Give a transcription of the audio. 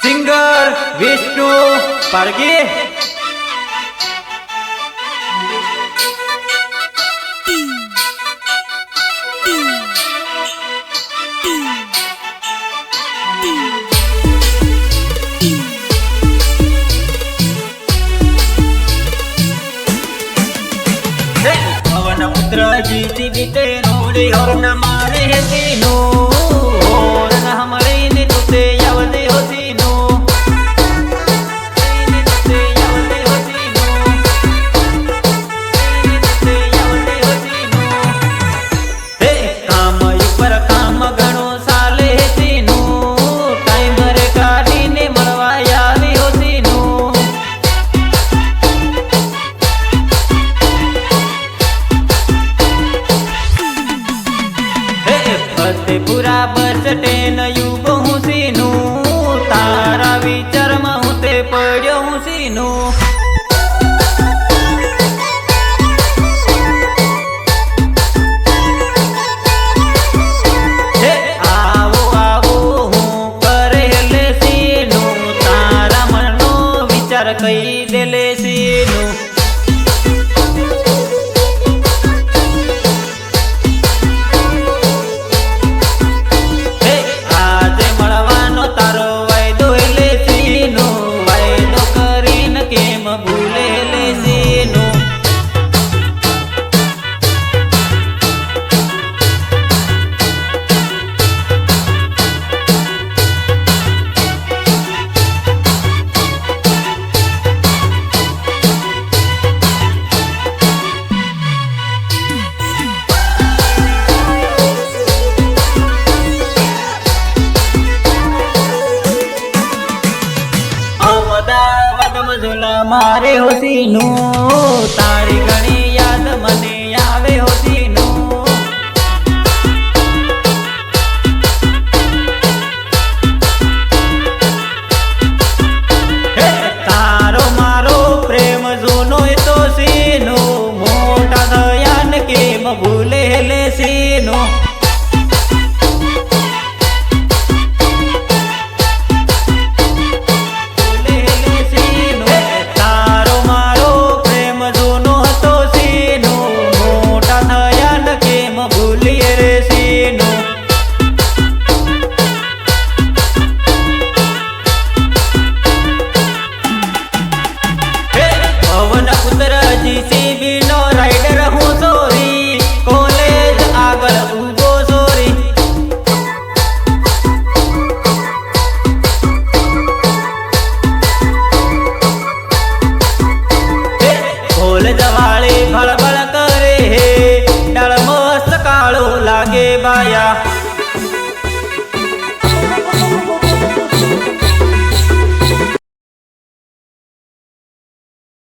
singer Vishnu Pargi પવન પુત્ર જીતી બીતે રોડી और न मारे है तीनों और न हमारे ने तुते यावदे होती नो ने तुते यावदे होती नो ने तुते यावदे होती नो हे काम ऊपर काम घणो साले तीनो टाइम रे काढी ने મળવા આવી होती नो फतेपुरा बस स्टेन युग हूँ सीनू तारा विचार में हूँ ते पड़्यो हूँ सीनू आवो आवो हूँ करे ले सीनू तारा मनो विचार कही दे ले सीनू मारे होती नो तारी घणी याद मने आवे होती नो तारो मारो प्रेम जोनो तो सीनो मोटा दयान के भूले ले सीनो जवाली भल भल करे हे डाल मस्त काळो लागे बाया